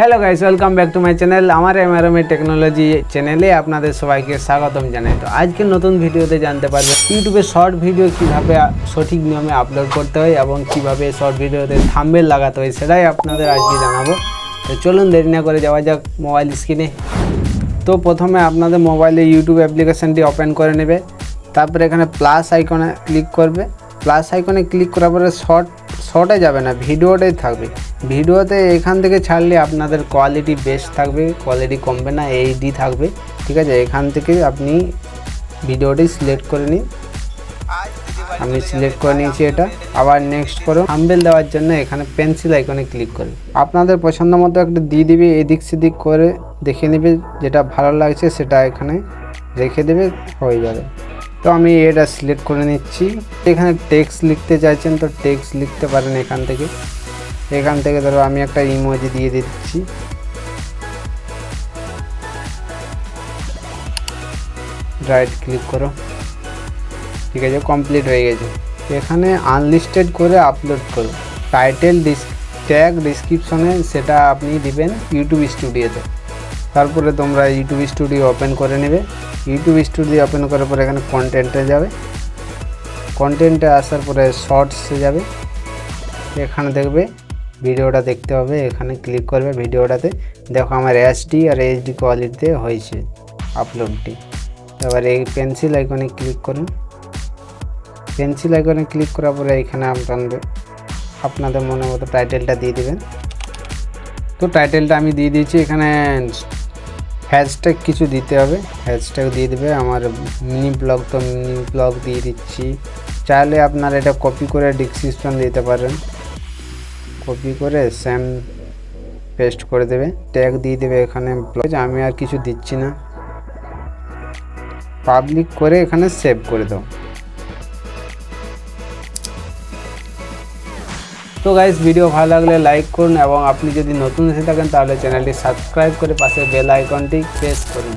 Hello guys, welcome back to my channel. আমার MRM technology চ্যানেলে আপনাদের সবাইকে স্বাগতম জানাই। তো আজকের নতুন ভিডিওতে জানতে পারবেন ইউটিউবে শর্ট ভিডিও কিভাবে সঠিক নিয়মে আপলোড করতে হয় এবং কিভাবে শর্ট ভিডিওতে থাম্বনেল লাগাতে হয়, সেটাই আপনাদের আজকে জানাবো। তো চলুন দেরি না করে যাওয়া যাক মোবাইল স্ক্রিনে। তো প্রথমে আপনাদের মোবাইলে ইউটিউব অ্যাপ্লিকেশানটি ওপেন করে নেবে, তারপরে এখানে প্লাস আইকনে ক্লিক করবে। প্লাস আইকনে ক্লিক করার পরে শর্টে যাবে না, ভিডিওটাই থাকবে। ভিডিওতে এখান থেকে ছাড়লে আপনাদের কোয়ালিটি বেস্ট থাকবে, কোয়ালিটি কমবে না, এইচডি থাকবে, ঠিক আছে। এখান থেকে আপনি ভিডিওটি সিলেক্ট করে নিন। আমি সিলেক্ট করে নিয়েছি এটা। আবার নেক্সট করো। থাম্বনেল দেওয়ার জন্য এখানে পেন্সিল আইকনে ক্লিক করবে। আপনাদের পছন্দ মতো একটা দিয়ে দিবে, এদিক সেদিক করে দেখে নেবে, যেটা ভালো লাগছে সেটা এখানে রেখে দেবে, হয়ে যাবে। তো আমি এটা সিলেক্ট করে নিচ্ছি। এখানে টেক্সট লিখতে চাইছেন তো টেক্সট লিখতে পারেন এখান থেকে ধরো আমি একটা ইমোজি দিয়ে দিচ্ছি। রাইট ক্লিক করো, ঠিক আছে, কমপ্লিট হয়ে গেছে। এখানে আনলিস্টেড করে আপলোড করো। টাইটেল ট্যাগ ডিসক্রিপশনে সেটা আপনি দিবেন ইউটিউব স্টুডিওতে। তারপরে তোমরা ইউটিউব স্টুডিও ওপেন করে নেবে। ইউটিউব স্টুডিও ওপেন করার পরে এখানে কন্টেন্টে যাবে। কন্টেন্টে আসার পরে শর্টসে যাবে। এখানে দেখবে ভিডিওটা দেখতে হবে, এখানে ক্লিক করবে। ভিডিওটাতে দেখো আমার এইচডি আর এইচডি কোয়ালিটিতে হয়েছে আপলোডটি। এবার এই পেন্সিল আইকনে ক্লিক করুন। পেন্সিল আইকনে ক্লিক করার পরে এখানে আপনাদের মনের মতো টাইটেলটা দিয়ে দেবেন। তো টাইটেলটা আমি দিয়ে দিয়েছি। এখানে হ্যাশট্যাগ কিছু দিতে হবে, হ্যাশট্যাগ দিয়ে দেবে। আমার মিনি ব্লগ তো মিনি ব্লগ দিয়ে দিচ্ছি। চাইলে আপনারা এটা কপি করে ডিসক্রিপশন দিতে পারেন, কপি করে সেম পেস্ট করে দেবে। ট্যাগ দিয়ে দেবে এখানে ব্লগ। আমি আর কিছু দিচ্ছি না, পাবলিক করে এখানে সেভ করে দাও। তো গাইস, ভিডিও ভালো লাগলে লাইক করুন এবং আপনি যদি নতুন এসে থাকেন তাহলে চ্যানেলটি সাবস্ক্রাইব করে পাশে বেল আইকনটি প্রেস করুন।